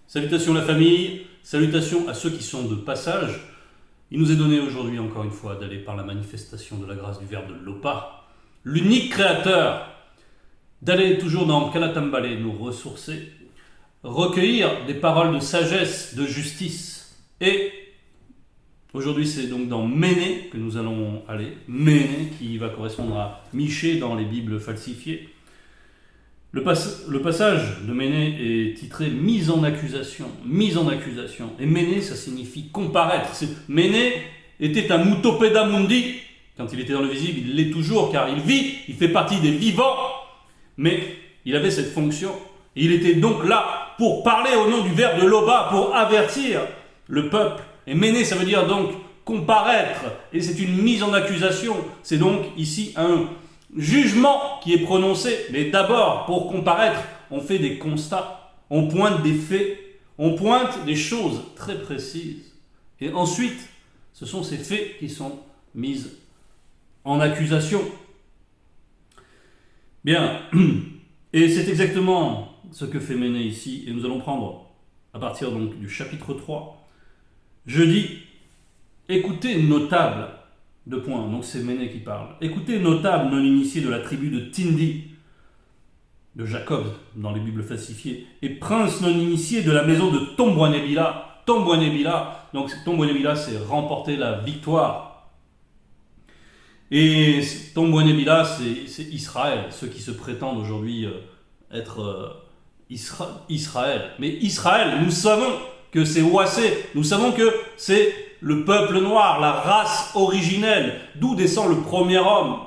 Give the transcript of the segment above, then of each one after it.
Salutations la famille, salutations à ceux qui sont de passage. Il nous est donné aujourd'hui encore une fois d'aller par la manifestation de la grâce du Verbe de Lopa, l'unique créateur, d'aller toujours dans Kalatambale nous ressourcer, recueillir des paroles de sagesse, de justice. Et aujourd'hui c'est donc dans Méné que nous allons aller, Méné qui va correspondre à Michée dans les Bibles falsifiées. Le passage de Méné est titré « Mise en accusation ». Mise en accusation. Et Méné, ça signifie comparaître. Méné était un mutopeda mundi. Quand il était dans le visible, il l'est toujours, car il vit, il fait partie des vivants. Mais il avait cette fonction. Et il était donc là pour parler au nom du Verbe de Lopa, pour avertir le peuple. Et Méné, ça veut dire donc comparaître. Et c'est une mise en accusation. C'est donc ici un jugement qui est prononcé, mais d'abord, pour comparaître, on fait des constats, on pointe des faits, on pointe des choses très précises. Et ensuite, ce sont ces faits qui sont mis en accusation. Bien, et c'est exactement ce que fait Méné ici, et nous allons prendre, à partir donc du chapitre 3, je dis, écoutez, notables, deux points, donc c'est Méné qui parle. Écoutez, notables non initiés de la tribu de Tindi, de Jacob dans les Bibles falsifiées, et princes non initiés de la maison de Tombouanébila. Tombouanébila, donc Tombouanébila, c'est remporter la victoire. Et Tombouanébila, c'est Israël, ceux qui se prétendent aujourd'hui être Israël. Mais Israël, nous savons que c'est Ouassé, nous savons que c'est le peuple noir, la race originelle, d'où descend le premier homme,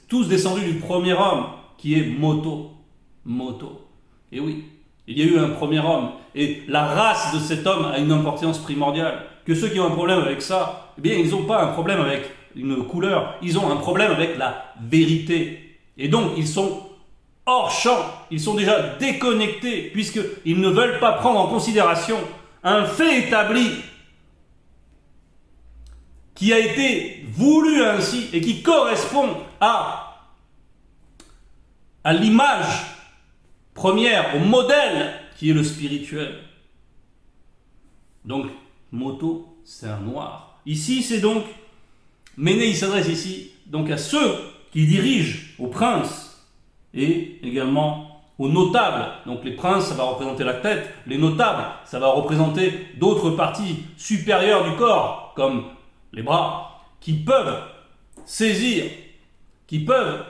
tous descendus du premier homme, qui est Moto. Et oui, il y a eu un premier homme, et la race de cet homme a une importance primordiale, que ceux qui ont un problème avec ça, eh bien ils n'ont pas un problème avec une couleur, ils ont un problème avec la vérité. Et donc ils sont hors champ, ils sont déjà déconnectés, puisqu'ils ne veulent pas prendre en considération un fait établi qui a été voulu ainsi et qui correspond à l'image première, au modèle qui est le spirituel. Donc, Moto, c'est un noir. Ici, c'est donc, Méné, il s'adresse ici donc à ceux qui dirigent, aux princes et également aux notables. Donc les princes, ça va représenter la tête. Les notables, ça va représenter d'autres parties supérieures du corps, comme les bras, qui peuvent saisir, qui peuvent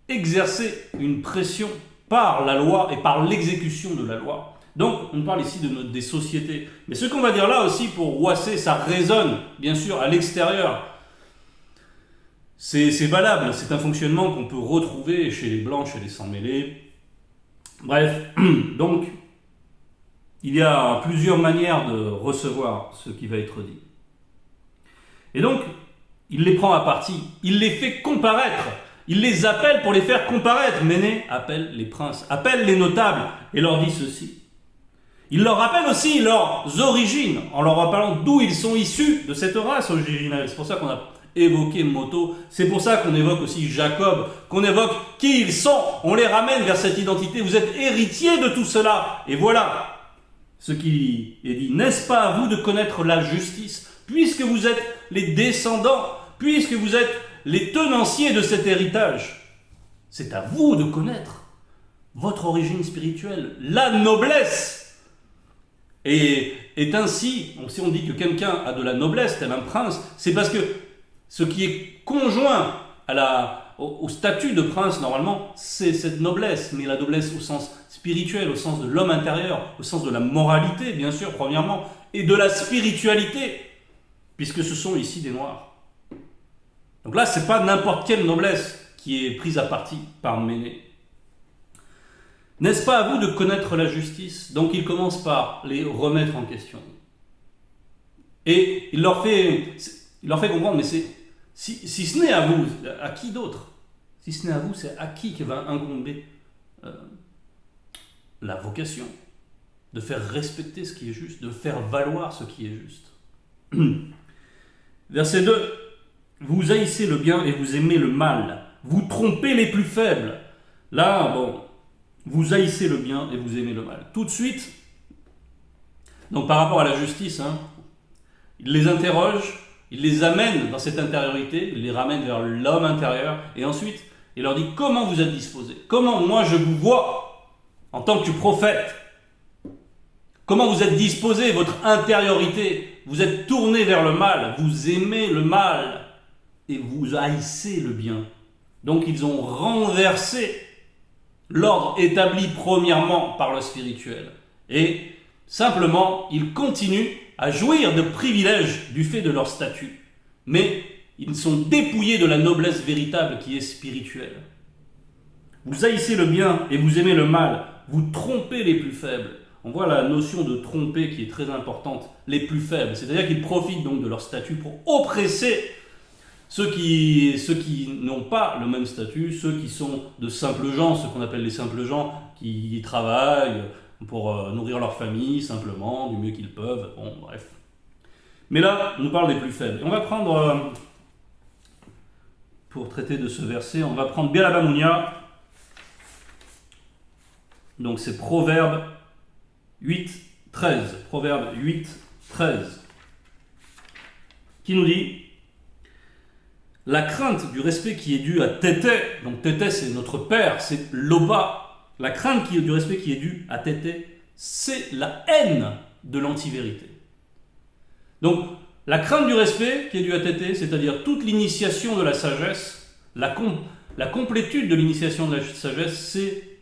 exercer une pression par la loi et par l'exécution de la loi. Donc on parle ici des sociétés. Mais ce qu'on va dire là aussi pour Ouassé, ça résonne bien sûr à l'extérieur. C'est valable, c'est un fonctionnement qu'on peut retrouver chez les blancs, chez les sans-mêlés. Bref, donc, il y a plusieurs manières de recevoir ce qui va être dit. Et donc, il les prend à partie, il les fait comparaître, il les appelle pour les faire comparaître. Méné appelle les princes, appelle les notables et leur dit ceci. Il leur rappelle aussi leurs origines, en leur rappelant d'où ils sont issus de cette race originelle. C'est pour ça qu'on a évoqué Moto, c'est pour ça qu'on évoque aussi Jacob, qu'on évoque qui ils sont, on les ramène vers cette identité, vous êtes héritiers de tout cela, et voilà ce qui est dit, n'est-ce pas à vous de connaître la justice, puisque vous êtes les descendants, puisque vous êtes les tenanciers de cet héritage, c'est à vous de connaître votre origine spirituelle, la noblesse, et ainsi, si on dit que quelqu'un a de la noblesse, tel un prince, c'est parce que ce qui est conjoint au statut de prince, normalement, c'est cette noblesse, mais la noblesse au sens spirituel, au sens de l'homme intérieur, au sens de la moralité, bien sûr, premièrement, et de la spiritualité, puisque ce sont ici des noirs. Donc là, c'est pas n'importe quelle noblesse qui est prise à partie par Méné. N'est-ce pas à vous de connaître la justice? Donc il commence par les remettre en question. Et il leur fait comprendre, mais si ce n'est à vous, à qui d'autre? Si ce n'est à vous, c'est à qui va incomber la vocation de faire respecter ce qui est juste, de faire valoir ce qui est juste. Verset 2. Vous haïssez le bien et vous aimez le mal. Vous trompez les plus faibles. Là, bon, vous haïssez le bien et vous aimez le mal. Tout de suite, donc par rapport à la justice, il les interroge, il les amène dans cette intériorité, il les ramène vers l'homme intérieur, et ensuite, il leur dit comment vous êtes disposés, comment moi je vous vois en tant que prophète, comment vous êtes disposés, votre intériorité, vous êtes tourné vers le mal, vous aimez le mal et vous haïssez le bien. Donc ils ont renversé l'ordre établi premièrement par le spirituel. Et simplement, ils continuent à jouir de privilèges du fait de leur statut. Mais ils sont dépouillés de la noblesse véritable qui est spirituelle. Vous haïssez le bien et vous aimez le mal. Vous trompez les plus faibles. On voit la notion de tromper qui est très importante. Les plus faibles. C'est-à-dire qu'ils profitent donc de leur statut pour oppresser ceux qui n'ont pas le même statut, ceux qui sont de simples gens, ceux qu'on appelle les simples gens, qui travaillent pour nourrir leur famille simplement, du mieux qu'ils peuvent, bon bref. Mais là, on nous parle des plus faibles. Et on va prendre, pour traiter de ce verset, on va prendre Bialabamounia, donc c'est Proverbe 8, 13, Proverbe 8, 13, qui nous dit la crainte du respect qui est due à Tété, donc Tété c'est notre père, c'est Loba. La crainte du respect qui est due à Tété, c'est la haine de l'antivérité. Donc, la crainte du respect qui est due à Tété, c'est-à-dire toute l'initiation de la sagesse, la complétude de l'initiation de la sagesse, c'est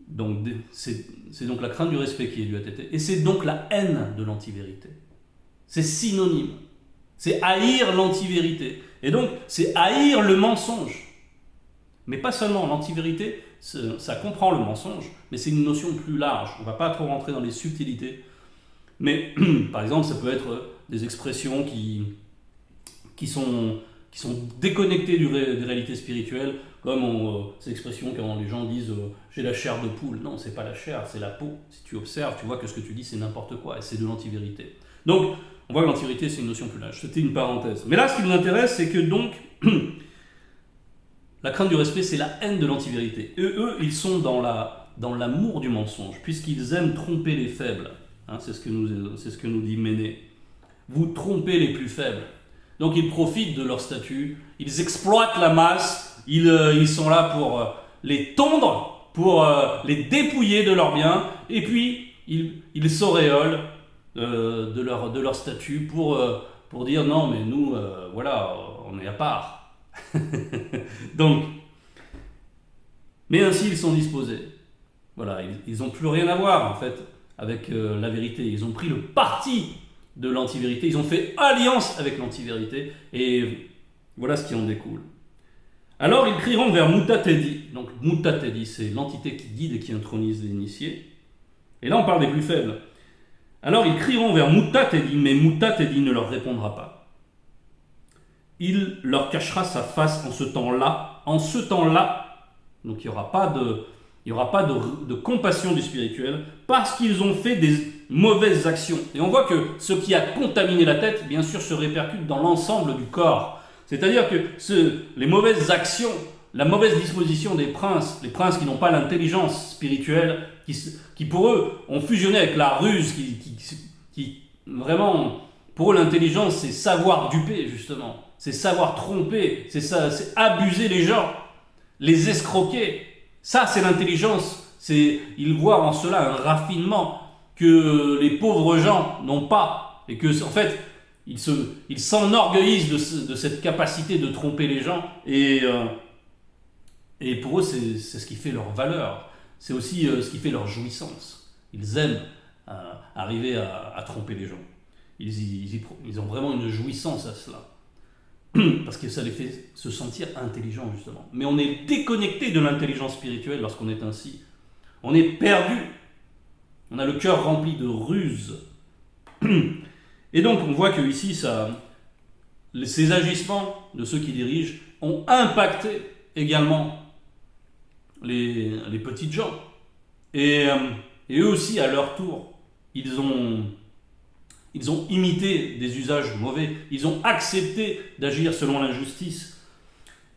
donc la crainte du respect qui est due à Tété, et c'est donc la haine de l'antivérité. C'est synonyme. C'est haïr l'antivérité. Et donc, c'est haïr le mensonge. Mais pas seulement l'antivérité, ça comprend le mensonge, mais c'est une notion plus large. On ne va pas trop rentrer dans les subtilités. Mais, par exemple, ça peut être des expressions qui sont déconnectées des réalités spirituelles, comme ces expressions quand les gens disent j'ai la chair de poule. Non, c'est pas la chair, c'est la peau. Si tu observes, tu vois que ce que tu dis, c'est n'importe quoi, et c'est de l'antivérité. Donc, on voit que l'antivérité, c'est une notion plus large. C'était une parenthèse. Mais là, ce qui nous intéresse, c'est que donc, la crainte du respect, c'est la haine de l'antivérité. Eux, ils sont dans l'amour du mensonge, puisqu'ils aiment tromper les faibles. C'est ce que nous dit Méné. Vous trompez les plus faibles. Donc, ils profitent de leur statut, ils exploitent la masse, ils sont là pour les tondre, pour les dépouiller de leurs biens, et puis, ils s'auréolent de leur statut pour dire non mais nous voilà on est à part. Donc mais ainsi ils sont disposés, voilà, ils n'ont plus rien à voir en fait avec la vérité, ils ont pris le parti de l'antivérité, ils ont fait alliance avec l'antivérité et voilà ce qui en découle. Alors ils crieront vers Mutatedi. Donc Mutatedi, c'est l'entité qui guide et qui intronise les initiés, et là on parle des plus faibles. Alors ils crieront vers Mutatedi, mais Mutatedi ne leur répondra pas. Il leur cachera sa face en ce temps-là. En ce temps-là, donc il n'y aura pas de compassion du spirituel, parce qu'ils ont fait des mauvaises actions. Et on voit que ce qui a contaminé la tête, bien sûr, se répercute dans l'ensemble du corps. C'est-à-dire que les mauvaises actions, la mauvaise disposition des princes, les princes qui n'ont pas l'intelligence spirituelle, qui pour eux ont fusionné avec la ruse, qui vraiment, pour eux l'intelligence c'est savoir duper justement, c'est savoir tromper, c'est abuser les gens, les escroquer. Ça c'est l'intelligence, ils voient en cela un raffinement que les pauvres gens n'ont pas, et que en fait ils s'enorgueillissent de cette capacité de tromper les gens, et pour eux c'est ce qui fait leur valeur. C'est aussi ce qui fait leur jouissance. Ils aiment arriver à tromper les gens. Ils ont vraiment une jouissance à cela. Parce que ça les fait se sentir intelligents, justement. Mais on est déconnecté de l'intelligence spirituelle lorsqu'on est ainsi. On est perdu. On a le cœur rempli de ruses. Et donc, on voit que ici, ces agissements de ceux qui dirigent ont impacté également les petites gens. Et eux aussi, à leur tour, ils ont imité des usages mauvais. Ils ont accepté d'agir selon l'injustice.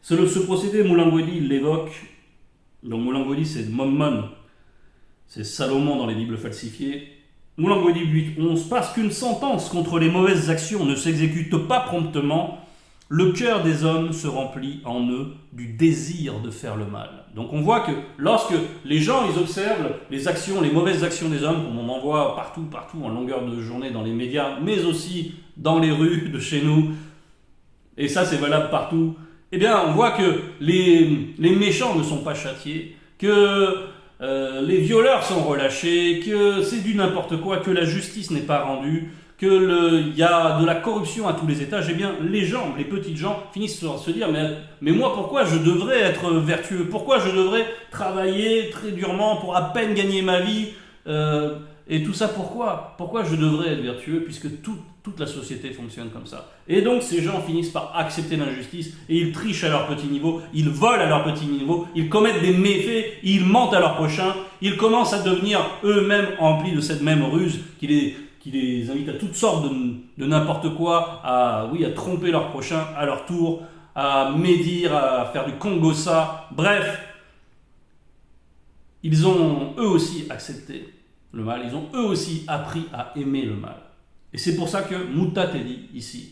Ce procédé, Moulangwedi l'évoque. Donc Moulangwedi, c'est Mommon. c'est Salomon dans les Bibles falsifiées, Moulin 8.11, parce qu'une sentence contre les mauvaises actions ne s'exécute pas promptement, le cœur des hommes se remplit en eux du désir de faire le mal. Donc on voit que lorsque les gens ils observent les actions, les mauvaises actions des hommes, comme on en voit partout en longueur de journée dans les médias, mais aussi dans les rues de chez nous, et ça c'est valable partout, eh bien on voit que les méchants ne sont pas châtiés, que les violeurs sont relâchés, que c'est du n'importe quoi, que la justice n'est pas rendue, qu'il y a de la corruption à tous les étages, eh bien les gens, les petites gens finissent par se dire mais moi pourquoi je devrais être vertueux, pourquoi je devrais travailler très durement pour à peine gagner ma vie, et tout ça pourquoi je devrais être vertueux puisque toute la société fonctionne comme ça. Et donc ces gens finissent par accepter l'injustice et ils trichent à leur petit niveau, ils volent à leur petit niveau, ils commettent des méfaits, ils mentent à leur prochain, ils commencent à devenir eux-mêmes emplis de cette même ruse qui les invite à toutes sortes de n'importe quoi, à tromper leur prochain à leur tour, à médire, à faire du congossa, bref. Ils ont eux aussi accepté le mal, ils ont eux aussi appris à aimer le mal. Et c'est pour ça que Mutateli, ici,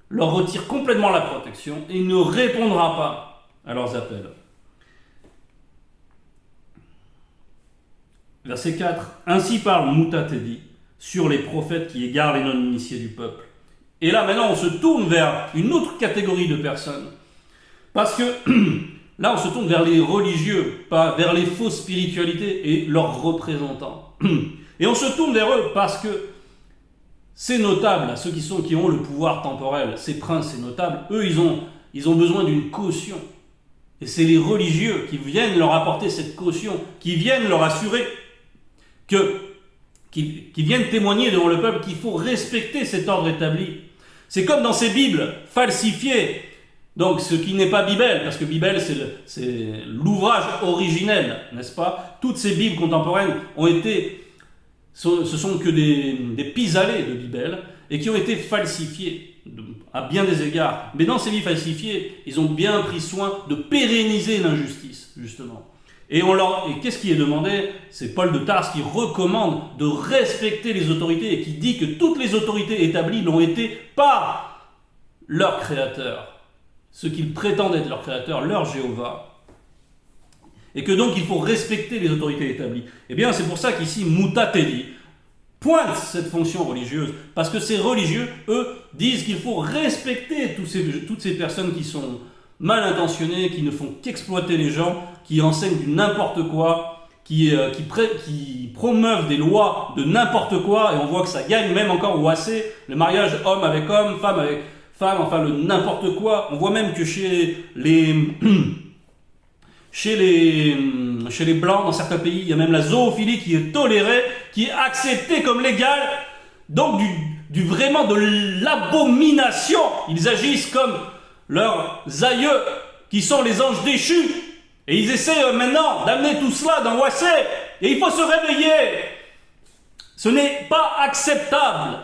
leur retire complètement la protection et ne répondra pas à leurs appels. Verset 4. Ainsi parle Mutateli sur les prophètes qui égarent les non-initiés du peuple. Et là, maintenant, on se tourne vers une autre catégorie de personnes. Parce que là, on se tourne vers les religieux, pas vers les fausses spiritualités et leurs représentants. Et on se tourne vers eux parce que ces notables, ceux qui ont le pouvoir temporel, ces princes, ces notables, eux, ils ont besoin d'une caution. Et c'est les religieux qui viennent leur apporter cette caution, qui viennent leur assurer qui viennent témoigner devant le peuple qu'il faut respecter cet ordre établi. C'est comme dans ces Bibles falsifiées, donc ce qui n'est pas Bible, parce que Bible c'est l'ouvrage originel, n'est-ce pas? Toutes ces Bibles contemporaines ce sont que des pis-aller de Bible, et qui ont été falsifiées à bien des égards. Mais dans ces Bibles falsifiées, ils ont bien pris soin de pérenniser l'injustice, justement. Et qu'est-ce qui est demandé? C'est Paul de Tarse qui recommande de respecter les autorités et qui dit que toutes les autorités établies l'ont été par leur créateur, ceux qu'ils prétendent être leur créateur, leur Jéhovah. Et que donc il faut respecter les autorités établies. Eh bien c'est pour ça qu'ici Mutateli pointe cette fonction religieuse, parce que ces religieux, eux, disent qu'il faut respecter toutes ces personnes qui sont mal intentionnées, qui ne font qu'exploiter les gens, qui enseignent du n'importe quoi, qui promeuvent des lois de n'importe quoi, et on voit que ça gagne même encore au AC, le mariage homme avec homme, femme avec femme, enfin le n'importe quoi. On voit même que chez les blancs, dans certains pays, il y a même la zoophilie qui est tolérée, qui est acceptée comme légale, donc vraiment de l'abomination. Ils agissent comme leurs aïeux, qui sont les anges déchus. Et ils essaient maintenant d'amener tout cela dans Wassé. Et il faut se réveiller. Ce n'est pas acceptable.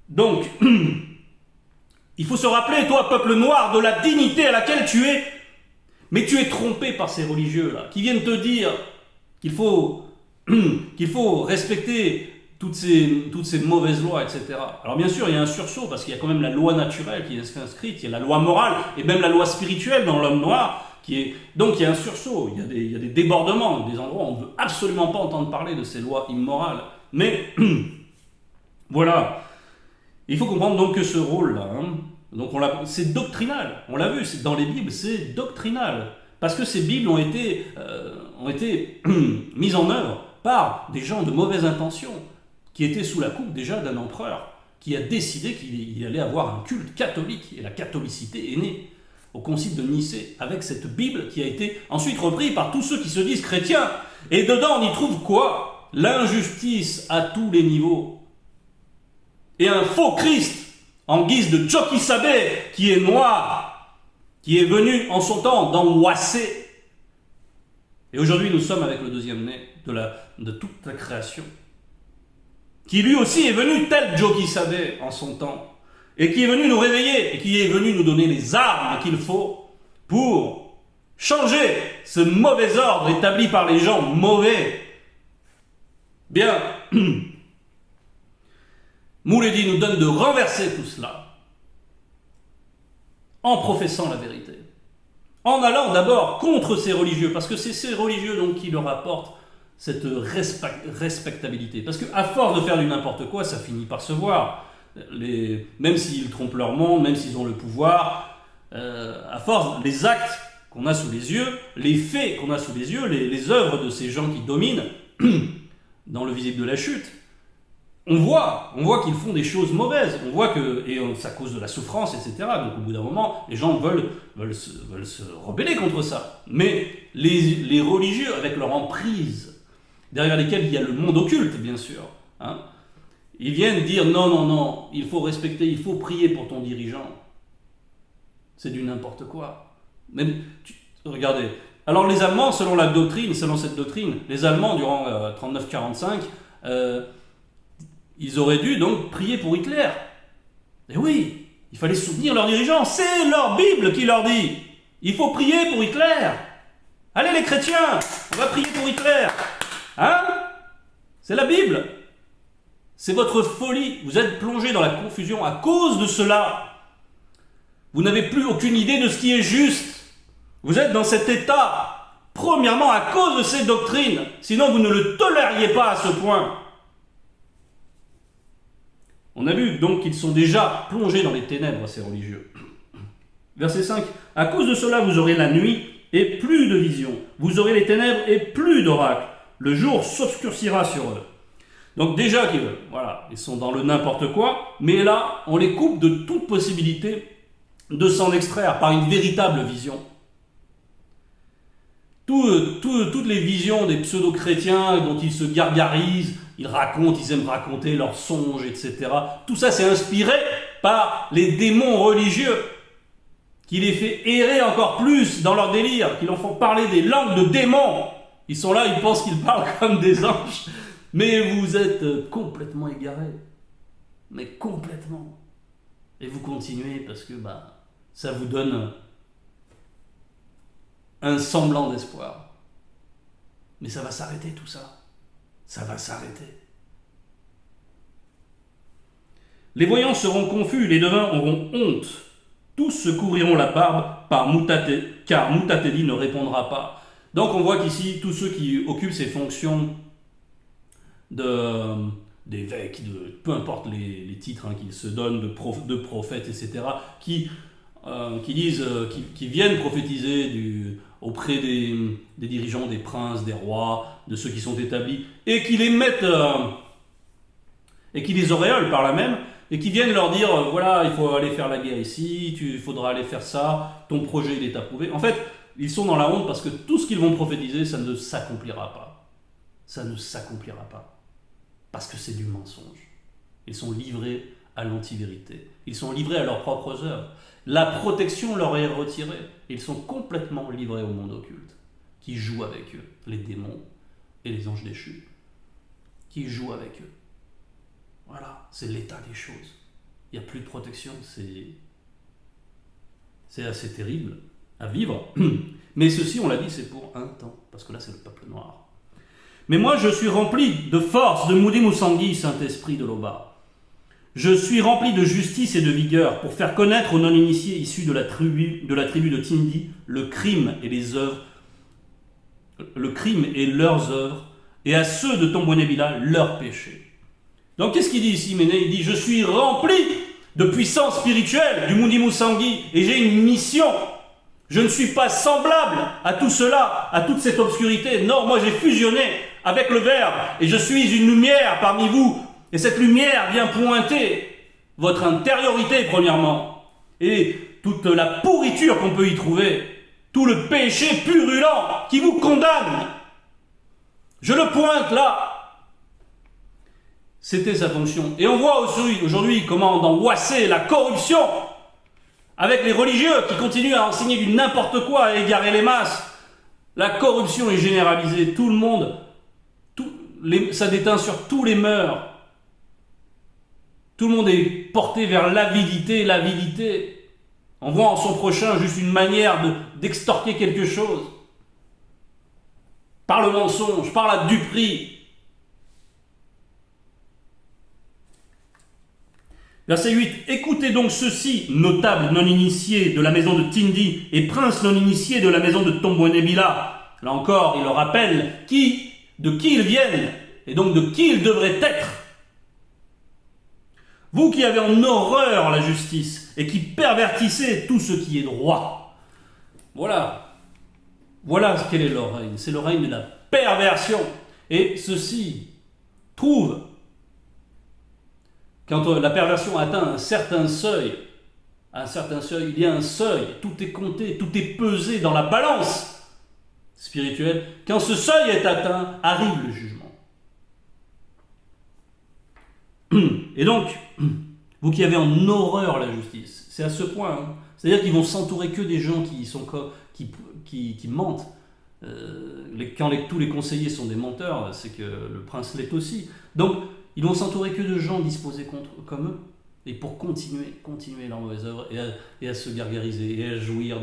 Donc, il faut se rappeler, toi, peuple noir, de la dignité à laquelle tu es. Mais tu es trompé par ces religieux-là, qui viennent te dire qu'il faut respecter toutes ces mauvaises lois, etc. Alors bien sûr, il y a un sursaut, parce qu'il y a quand même la loi naturelle qui est inscrite, il y a la loi morale, et même la loi spirituelle dans l'homme noir, donc il y a un sursaut, il y a des débordements, des endroits où on ne veut absolument pas entendre parler de ces lois immorales. Mais, voilà, il faut comprendre donc que ce rôle-là, donc c'est doctrinal, on l'a vu, dans les Bibles, c'est doctrinal, parce que ces Bibles ont été mises en œuvre par des gens de mauvaise intention, qui étaient sous la coupe déjà d'un empereur, qui a décidé qu'il allait avoir un culte catholique, et la catholicité est née au concile de Nicée, avec cette Bible qui a été ensuite reprise par tous ceux qui se disent chrétiens. Et dedans, on y trouve quoi? L'injustice à tous les niveaux. Et un faux Christ, en guise de Jokisabe, qui est noir, qui est venu en son temps dans Wassé. Et aujourd'hui, nous sommes avec le deuxième né de toute la création, qui lui aussi est venu tel Jokisabe en son temps, et qui est venu nous réveiller, et qui est venu nous donner les armes qu'il faut pour changer ce mauvais ordre établi par les gens mauvais, Bien, Mouledi nous donne de renverser tout cela en professant la vérité. En allant d'abord contre ces religieux, parce que c'est ces religieux donc qui leur apportent cette respectabilité. Parce qu'à force de faire du n'importe quoi, ça finit par se voir. Même s'ils trompent leur monde, même s'ils ont le pouvoir, à force, les actes qu'on a sous les yeux, les faits qu'on a sous les yeux, les œuvres de ces gens qui dominent, dans le visible de la chute, on voit qu'ils font des choses mauvaises, on voit que, et ça cause de la souffrance, etc. Donc au bout d'un moment, les gens veulent se rebeller contre ça. Mais les religieux, avec leur emprise, derrière lesquels il y a le monde occulte, bien sûr, hein, ils viennent dire non, il faut respecter, il faut prier pour ton dirigeant. C'est du n'importe quoi. Regardez. Alors les Allemands, selon cette doctrine, les Allemands, durant 39-45, ils auraient dû donc prier pour Hitler. Et oui, il fallait soutenir leurs dirigeants. C'est leur Bible qui leur dit. Il faut prier pour Hitler. Allez les chrétiens, on va prier pour Hitler. Hein? C'est la Bible. C'est votre folie. Vous êtes plongé dans la confusion à cause de cela. Vous n'avez plus aucune idée de ce qui est juste. Vous êtes dans cet état, premièrement à cause de ces doctrines. Sinon vous ne le tolériez pas à ce point. On a vu donc qu'ils sont déjà plongés dans les ténèbres, ces religieux. Verset 5. À cause de cela, vous aurez la nuit et plus de vision. Vous aurez les ténèbres et plus d'oracles. Le jour s'obscurcira sur eux. Donc déjà, ils sont dans le n'importe quoi, mais là, on les coupe de toute possibilité de s'en extraire par une véritable vision. Toutes les visions des pseudo-chrétiens dont ils se gargarisent, ils aiment raconter leurs songes, etc. Tout ça, c'est inspiré par les démons religieux qui les fait errer encore plus dans leur délire, qui leur font parler des langues de démons. Ils sont là, ils pensent qu'ils parlent comme des anges. Mais vous êtes complètement égarés. Mais complètement. Et vous continuez parce que ça vous donne un semblant d'espoir. Mais ça va s'arrêter tout ça. Ça va s'arrêter. Les voyants seront confus, les devins auront honte. Tous se couvriront la barbe car Moutatedi ne répondra pas. Donc on voit qu'ici, tous ceux qui occupent ces fonctions d'évêques, peu importe les titres qu'ils se donnent, de prophètes, etc., qui viennent prophétiser auprès des dirigeants, des princes, des rois, de ceux qui sont établis, et qui les mettent, et qui les auréolent par là même, et qui viennent leur dire, voilà, il faut aller faire la guerre ici, il faudra aller faire ça, ton projet il est approuvé. En fait, ils sont dans la honte parce que tout ce qu'ils vont prophétiser, ça ne s'accomplira pas. Ça ne s'accomplira pas. Parce que c'est du mensonge. Ils sont livrés à l'anti-vérité. Ils sont livrés à leurs propres œuvres. La protection leur est retirée. Ils sont complètement livrés au monde occulte, qui joue avec eux, les démons et les anges déchus, qui jouent avec eux. Voilà, c'est l'état des choses. Il n'y a plus de protection, c'est assez terrible à vivre. Mais ceci, on l'a dit, c'est pour un temps, parce que là, c'est le peuple noir. Mais moi, je suis rempli de force, de Moudi Moussangui, Saint-Esprit de l'Oba. Je suis rempli de justice et de vigueur pour faire connaître aux non-initiés issus de la tribu de Tindi le crime et leurs œuvres, et à ceux de Tombouenébila leurs péchés. Donc qu'est-ce qu'il dit ici, Méné? Il dit, je suis rempli de puissance spirituelle du Moudi Moussangui, et j'ai une mission. Je ne suis pas semblable à tout cela, à toute cette obscurité. Non, moi j'ai fusionné avec le Verbe, et je suis une lumière parmi vous. Et cette lumière vient pointer votre intériorité, premièrement, et toute la pourriture qu'on peut y trouver, tout le péché purulent qui vous condamne. Je le pointe là. C'était sa fonction. Et on voit aujourd'hui comment dans Ouassé, la corruption, avec les religieux qui continuent à enseigner du n'importe quoi, à égarer les masses. La corruption est généralisée. Tout le monde, ça déteint sur tous les mœurs. Tout le monde est porté vers l'avidité. On voit en son prochain juste une manière d'extorquer quelque chose. Par le mensonge, par la duperie. Verset 8. Écoutez donc ceci, notables non initiés de la maison de Tindi et princes non initiés de la maison de Tombouenébila. Là encore, il leur rappelle de qui ils viennent et donc de qui ils devraient être. Vous qui avez en horreur la justice et qui pervertissez tout ce qui est droit. Voilà. Voilà quel est leur règne. C'est le règne de la perversion. Et ceci trouve, quand la perversion atteint un certain seuil, il y a un seuil, tout est compté, tout est pesé dans la balance spirituelle. Quand ce seuil est atteint, arrive le jugement. Et donc, vous qui avez en horreur la justice, c'est à ce point, hein. C'est-à-dire qu'ils vont s'entourer que des gens qui mentent. Quand tous les conseillers sont des menteurs, c'est que le prince l'est aussi. Donc, ils vont s'entourer que de gens disposés comme eux, et pour continuer leur mauvaise œuvre, et à se gargariser, et à jouir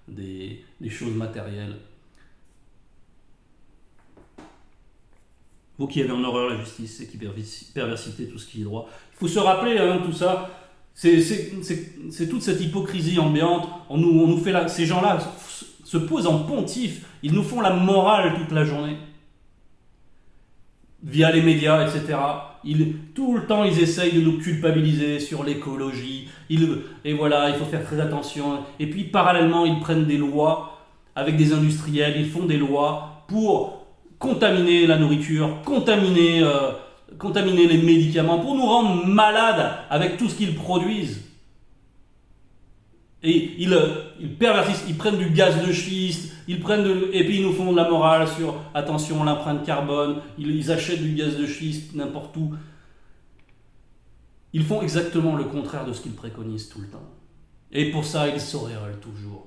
des choses matérielles. Vous qui avez en horreur la justice et qui perversitez tout ce qui est droit. Il faut se rappeler tout ça, c'est toute cette hypocrisie ambiante. On nous fait ces gens-là se posent en pontife, ils nous font la morale toute la journée, via les médias, etc. Tout le temps, ils essayent de nous culpabiliser sur l'écologie, et voilà, il faut faire très attention. Et puis, parallèlement, ils prennent des lois avec des industriels, ils font des lois pour contaminer la nourriture, contaminer les médicaments, pour nous rendre malades avec tout ce qu'ils produisent. Et ils pervertissent, ils prennent du gaz de schiste, et puis ils nous font de la morale sur, attention, l'empreinte carbone, ils achètent du gaz de schiste n'importe où. Ils font exactement le contraire de ce qu'ils préconisent tout le temps. Et pour ça, ils s'auréolent toujours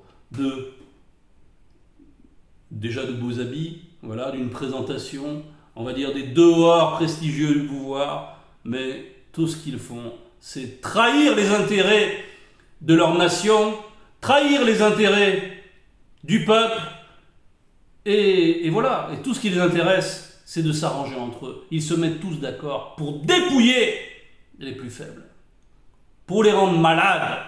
déjà de beaux habits, voilà, d'une présentation, on va dire des dehors prestigieux du pouvoir, mais tout ce qu'ils font, c'est trahir les intérêts de leur nation, trahir les intérêts du peuple, et voilà, et tout ce qui les intéresse, c'est de s'arranger entre eux. Ils se mettent tous d'accord pour dépouiller les plus faibles, pour les rendre malades,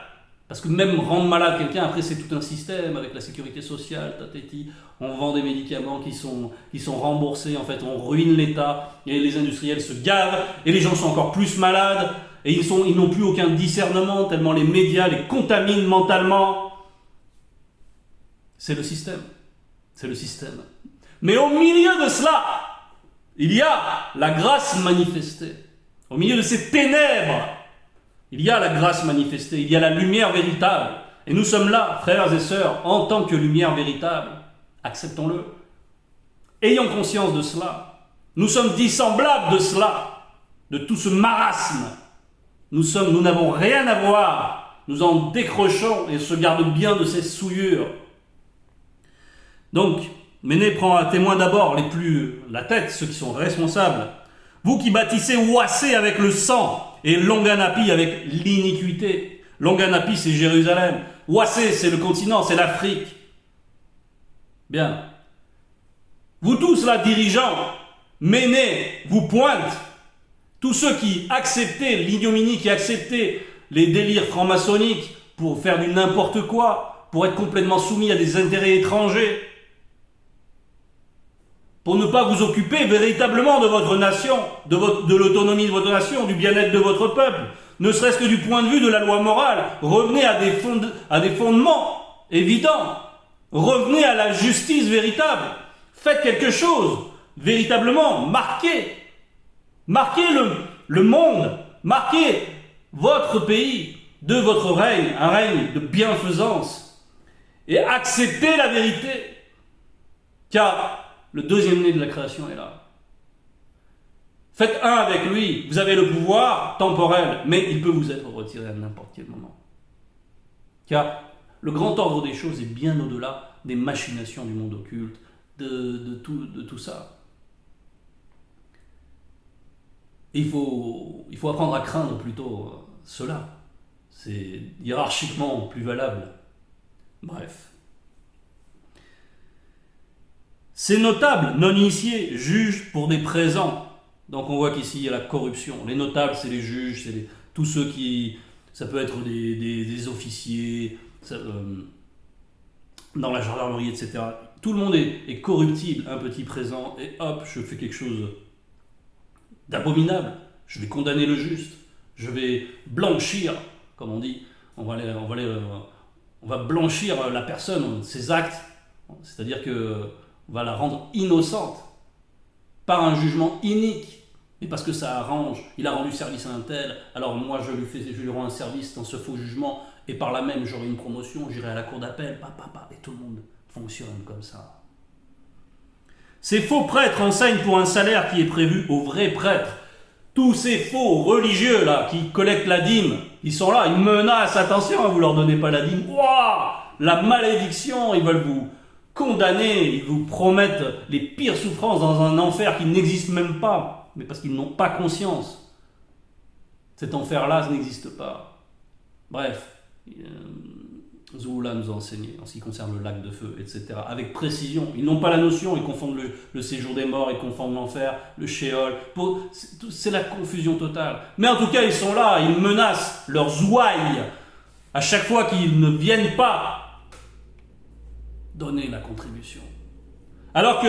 parce que même rendre malade quelqu'un, après c'est tout un système avec la sécurité sociale, on vend des médicaments qui sont remboursés, en fait on ruine l'État, et les industriels se gavent, et les gens sont encore plus malades, et ils n'ont plus aucun discernement, tellement les médias les contaminent mentalement. C'est le système. Mais au milieu de cela, il y a la grâce manifestée. Au milieu de ces ténèbres, il y a la grâce manifestée, il y a la lumière véritable. Et nous sommes là, frères et sœurs, en tant que lumière véritable. Acceptons-le. Ayons conscience de cela. Nous sommes dissemblables de cela, de tout ce marasme. Nous n'avons rien à voir. Nous en décrochons et se gardons bien de ces souillures. Donc, Méné prend à témoin d'abord la tête, ceux qui sont responsables. Vous qui bâtissez Ouassé avec le sang et Longanapi avec l'iniquité. Longanapi, c'est Jérusalem. Ouassé, c'est le continent, c'est l'Afrique. Bien. Vous tous là, dirigeants, Méné vous pointe. Tous ceux qui acceptaient l'ignominie, qui acceptaient les délires franc-maçonniques pour faire du n'importe quoi, pour être complètement soumis à des intérêts étrangers, pour ne pas vous occuper véritablement de votre nation, de l'autonomie de votre nation, du bien-être de votre peuple, ne serait-ce que du point de vue de la loi morale. Revenez à des fondements évidents. Revenez à la justice véritable. Faites quelque chose, véritablement, marquez le monde, marquez votre pays de votre règne, un règne de bienfaisance, et acceptez la vérité, car le deuxième né de la création est là. Faites un avec lui, vous avez le pouvoir temporel, mais il peut vous être retiré à n'importe quel moment. Car le grand ordre des choses est bien au-delà des machinations du monde occulte, de tout ça. Il faut apprendre à craindre plutôt cela. C'est hiérarchiquement plus valable. Bref. Ces notables non initiés jugent pour des présents. Donc on voit qu'ici il y a la corruption. Les notables, c'est les juges, tous ceux qui... Ça peut être des officiers, dans la gendarmerie, etc. Tout le monde est corruptible, un petit présent, et hop, je fais quelque chose d'abominable. Je vais condamner le juste. Je vais blanchir, comme on dit. On va blanchir la personne, ses actes. C'est-à-dire qu'on va la rendre innocente par un jugement inique. Mais parce que ça arrange, il a rendu service à un tel, alors moi je lui rends un service dans ce faux jugement, et par là même j'aurai une promotion, j'irai à la cour d'appel, et tout le monde fonctionne comme ça. Ces faux prêtres enseignent pour un salaire qui est prévu aux vrais prêtres. Tous ces faux religieux là qui collectent la dîme, ils sont là, ils menacent, attention, vous leur donnez pas la dîme, ouah, la malédiction, ils veulent vous condamner, ils vous promettent les pires souffrances dans un enfer qui n'existe même pas. Mais parce qu'ils n'ont pas conscience. Cet enfer-là, ça n'existe pas. Bref, Zuhula nous a enseigné en ce qui concerne le lac de feu, etc. Avec précision. Ils n'ont pas la notion, ils confondent le séjour des morts, ils confondent l'enfer, le shéol. C'est la confusion totale. Mais en tout cas, ils sont là, ils menacent leurs ouailles à chaque fois qu'ils ne viennent pas donner la contribution. Alors que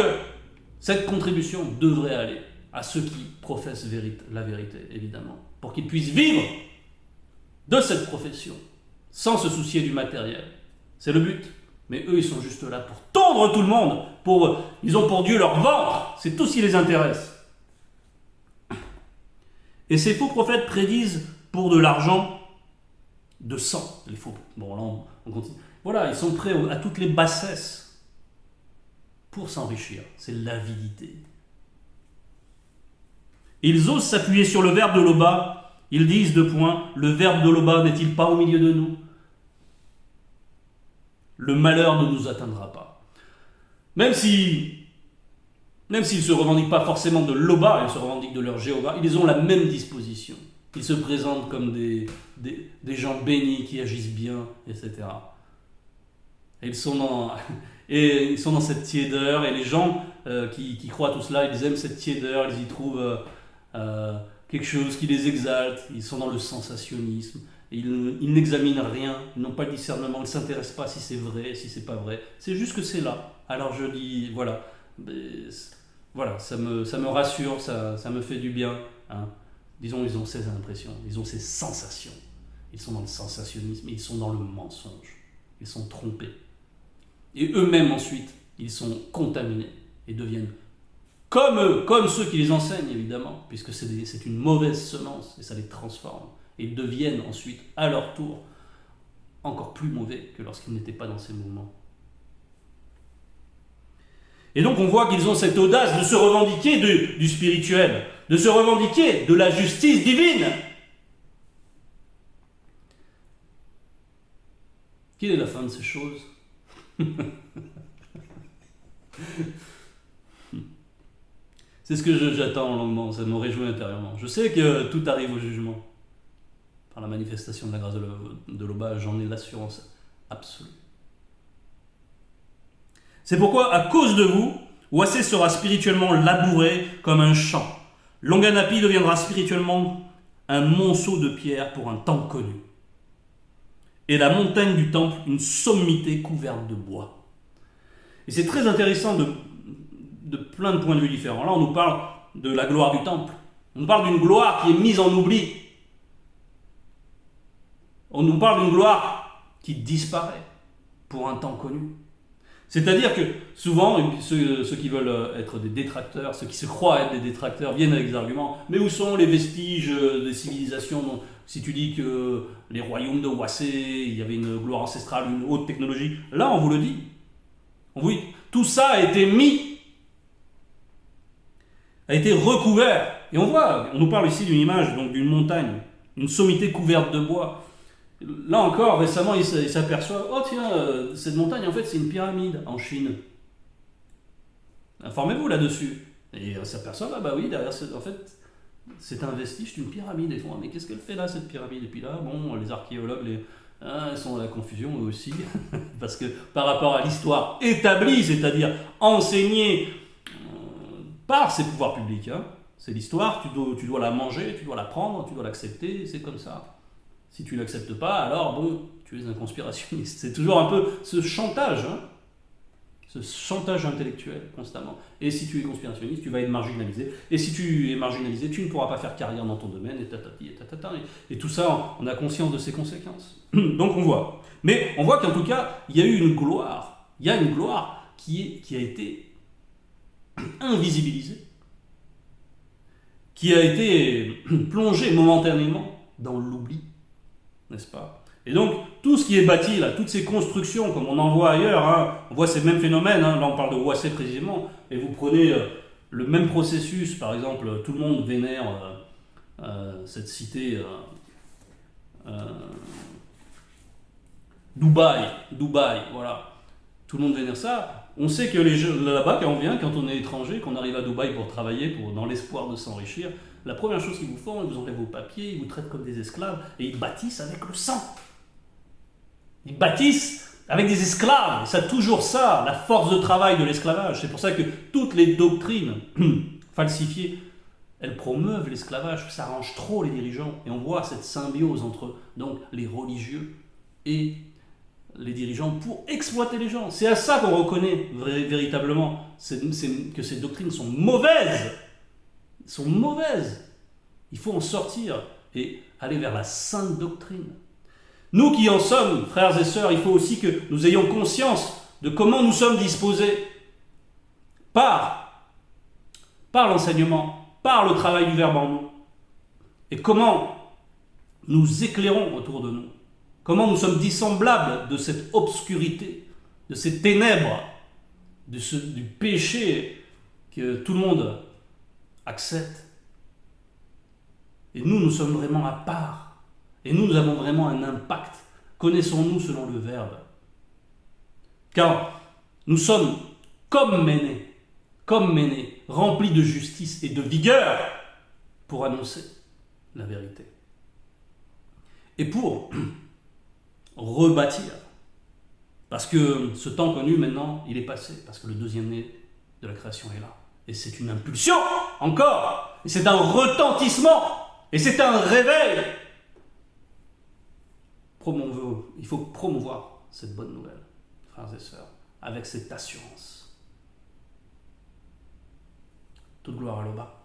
cette contribution devrait aller à ceux qui professent la vérité, évidemment, pour qu'ils puissent vivre de cette profession, sans se soucier du matériel. C'est le but. Mais eux, ils sont juste là pour tondre tout le monde, ils ont pour Dieu leur ventre, c'est tout ce qui les intéresse. Et ces faux prophètes prédisent pour de l'argent de sang. Les faux. Bon, là, on continue. Voilà, ils sont prêts à toutes les bassesses pour s'enrichir. C'est l'avidité. Ils osent s'appuyer sur le verbe de Loba. Ils disent, le verbe de Loba n'est-il pas au milieu de nous? Le malheur ne nous atteindra pas. Même s'ils ne se revendiquent pas forcément de Loba, ils se revendiquent de leur Jéhovah, ils ont la même disposition. Ils se présentent comme des gens bénis qui agissent bien, etc. Et ils sont dans cette tiédeur, et les gens qui croient à tout cela, ils aiment cette tiédeur, ils y trouvent quelque chose qui les exalte, ils sont dans le sensationnisme, ils n'examinent rien, ils n'ont pas le discernement, ils ne s'intéressent pas si c'est vrai, si c'est pas vrai, c'est juste que c'est là. Alors je dis, voilà, ça me rassure, ça me fait du bien. Hein. Disons, ils ont ces impressions, ils ont ces sensations, ils sont dans le sensationnisme, ils sont dans le mensonge, ils sont trompés. Et eux-mêmes ensuite, ils sont contaminés et deviennent comme eux, comme ceux qui les enseignent évidemment, puisque c'est une mauvaise semence et ça les transforme. Et ils deviennent ensuite, à leur tour, encore plus mauvais que lorsqu'ils n'étaient pas dans ces mouvements. Et donc on voit qu'ils ont cette audace de se revendiquer du spirituel, de se revendiquer de la justice divine. Quelle est la fin de ces choses? C'est ce que j'attends longuement, ça me réjouit intérieurement. Je sais que tout arrive au jugement. Par la manifestation de la grâce de l'Oba, j'en ai l'assurance absolue. C'est pourquoi, à cause de vous, Ouassé sera spirituellement labouré comme un champ. Longanapi deviendra spirituellement un monceau de pierre pour un temps connu. Et la montagne du temple, une sommité couverte de bois. Et c'est très intéressant de plein de points de vue différents. Là, on nous parle de la gloire du temple. On nous parle d'une gloire qui est mise en oubli. On nous parle d'une gloire qui disparaît pour un temps connu. C'est-à-dire que souvent, ceux qui veulent être des détracteurs, ceux qui se croient être des détracteurs, viennent avec des arguments. Mais où sont les vestiges des civilisations? Donc, si tu dis que les royaumes de Ouassé, il y avait une gloire ancestrale, une haute technologie, là, on vous le dit. Oui, tout ça a été a été recouvert. Et on nous parle ici d'une image, donc d'une montagne, une sommité couverte de bois. Là encore, récemment, il s'aperçoit, oh tiens, cette montagne, en fait, c'est une pyramide en Chine. Informez-vous là-dessus. Et on s'aperçoit, bah oui, derrière, en fait, c'est un vestige d'une pyramide. Et ils font, mais qu'est-ce qu'elle fait là, cette pyramide? Et puis là, bon, les archéologues, ils sont dans la confusion, eux aussi. Parce que par rapport à l'histoire établie, c'est-à-dire enseignée par ces pouvoirs publics, C'est l'histoire, tu dois la manger, tu dois la prendre, tu dois l'accepter, c'est comme ça. Si tu ne l'acceptes pas, alors bon, tu es un conspirationniste. C'est toujours un peu ce chantage, hein, ce chantage intellectuel constamment. Et si tu es conspirationniste, tu vas être marginalisé. Et si tu es marginalisé, tu ne pourras pas faire carrière dans ton domaine, et tatati, et tatata. Et tout ça, on a conscience de ses conséquences. Donc on voit. Mais on voit qu'en tout cas, il y a eu une gloire. Il y a une gloire qui a été invisibilisée, qui a été plongée momentanément dans l'oubli, n'est-ce pas? Et donc, tout ce qui est bâti, là, toutes ces constructions, comme on en voit ailleurs, hein, on voit ces mêmes phénomènes, hein, là on parle de Ouassé précisément, et vous prenez le même processus, par exemple, tout le monde vénère cette cité Dubaï, voilà. Tout le monde vénère ça. On sait que là-bas, quand on vient, quand on est étranger, qu'on arrive à Dubaï pour travailler, dans l'espoir de s'enrichir, la première chose qu'ils vous font, ils vous enlèvent vos papiers, ils vous traitent comme des esclaves, et ils bâtissent avec le sang. Ils bâtissent avec des esclaves. C'est toujours ça, la force de travail de l'esclavage. C'est pour ça que toutes les doctrines falsifiées, elles promeuvent l'esclavage. Ça arrange trop les dirigeants. Et on voit cette symbiose entre donc, les religieux et les dirigeants pour exploiter les gens. C'est à ça qu'on reconnaît véritablement que ces doctrines sont mauvaises. Sont mauvaises. Il faut en sortir et aller vers la sainte doctrine. Nous qui en sommes, frères et sœurs, il faut aussi que nous ayons conscience de comment nous sommes disposés par l'enseignement, par le travail du Verbe en nous, et comment nous éclairons autour de nous, comment nous sommes dissemblables de cette obscurité, de ces ténèbres, du péché que tout le monde accepte. Et nous sommes vraiment à part. Et nous avons vraiment un impact. Connaissons-nous selon le Verbe. Car nous sommes comme Ménée, remplis de justice et de vigueur pour annoncer la vérité. Et pour rebâtir. Parce que ce temps connu maintenant, il est passé. Parce que le deuxième né de la création est là. Et c'est une impulsion, encore. Et c'est un retentissement. Et c'est un réveil. Il faut promouvoir cette bonne nouvelle, frères et sœurs, avec cette assurance. Toute gloire à l'Oba.